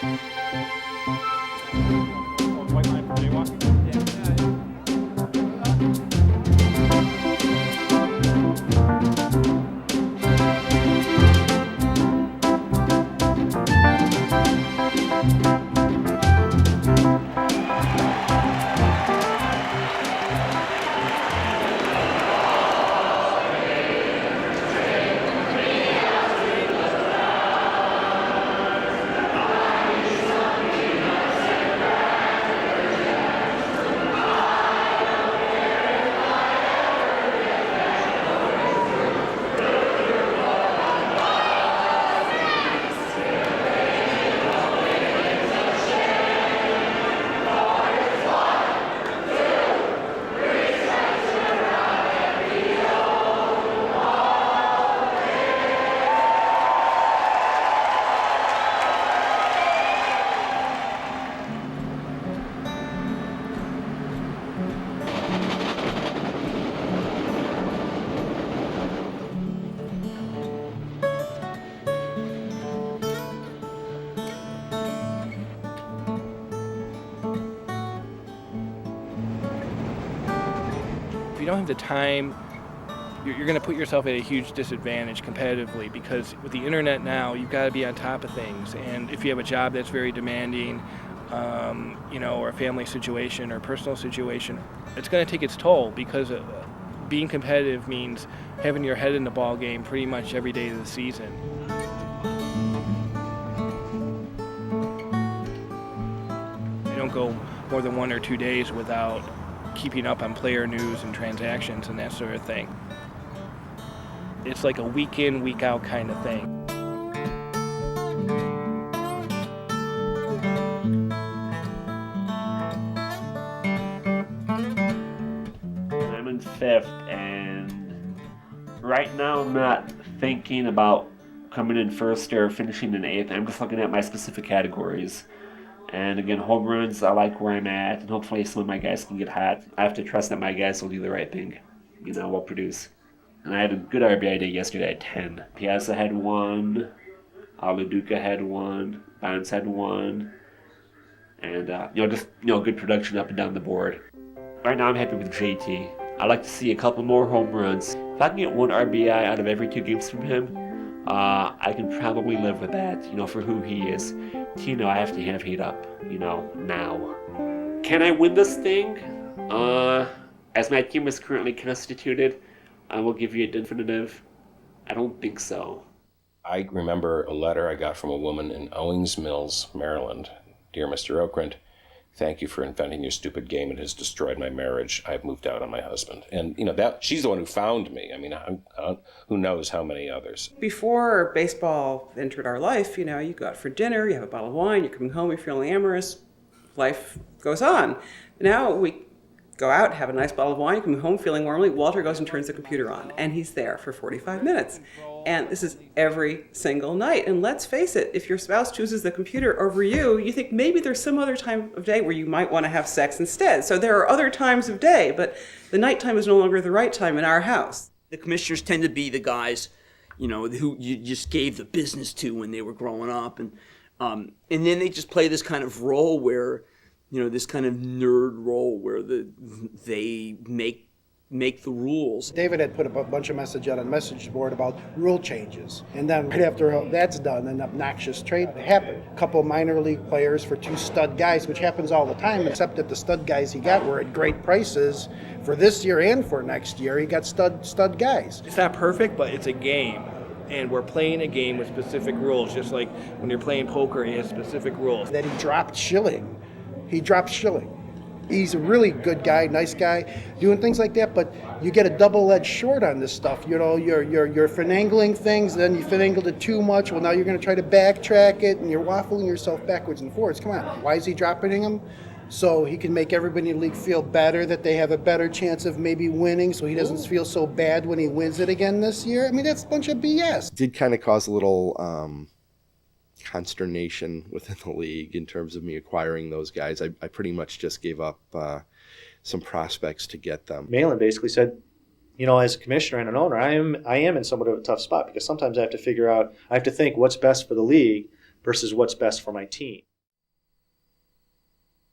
White line for jaywalking? If you don't have the time, you're going to put yourself at a huge disadvantage competitively, because with the internet now, you've got to be on top of things. And if you have a job that's very demanding, or a family situation or personal situation, it's going to take its toll, because being competitive means having your head in the ball game pretty much every day of the season. I don't go more than 1 or 2 days without keeping up on player news and transactions and that sort of thing. It's like a week in, week out kind of thing. I'm in 5th, and right now I'm not thinking about coming in 1st or finishing in 8th. I'm just looking at my specific categories. And again, home runs, I like where I'm at, and hopefully some of my guys can get hot. I have to trust that my guys will do the right thing, will produce. And I had a good RBI day yesterday at 10. Piazza had 1, Laduca had 1, Bonds had 1, and good production up and down the board. Right now I'm happy with JT. I'd like to see a couple more home runs. If I can get 1 RBI out of every 2 games from him, I can probably live with that, for who he is. Tino, I have to have heat up, now. Can I win this thing? As my team is currently constituted, I will give you a definitive. I don't think so. I remember a letter I got from a woman in Owings Mills, Maryland. Dear Mr. Okrent, thank you for inventing your stupid game. It has destroyed my marriage. I've moved out on my husband. And, that she's the one who found me. I mean, who knows how many others. Before baseball entered our life, you go out for dinner, you have a bottle of wine, you're coming home, you're feeling amorous, life goes on. Now we go out, have a nice bottle of wine, come home feeling warmly, Walter goes and turns the computer on, and he's there for 45 minutes. And this is every single night. And let's face it, if your spouse chooses the computer over you, you think maybe there's some other time of day where you might want to have sex instead. So there are other times of day, but the nighttime is no longer the right time in our house. The commissioners tend to be the guys, who you just gave the business to when they were growing up. And then they just play this kind of role where, this kind of nerd role where they make the rules. David had put up a bunch of message on a message board about rule changes. And then right after that's done, an obnoxious trade happened. A couple minor league players for 2 stud guys, which happens all the time, except that the stud guys he got were at great prices for this year and for next year. He got stud guys. It's not perfect, but it's a game. And we're playing a game with specific rules, just like when you're playing poker, he has specific rules. That he dropped Schilling. He's a really good guy, nice guy, doing things like that, but you get a double-edged sword on this stuff. You're finagling things, then you finagled it too much. Well, now you're going to try to backtrack it, and you're waffling yourself backwards and forwards. Come on, why is he dropping him? So he can make everybody in the league feel better, that they have a better chance of maybe winning, so he doesn't feel so bad when he wins it again this year. I mean, that's a bunch of BS. Did kind of cause a little consternation within the league in terms of me acquiring those guys. I pretty much just gave up some prospects to get them. Malin basically said, as a commissioner and an owner, I am in somewhat of a tough spot, because sometimes I have to think what's best for the league, versus what's best for my team.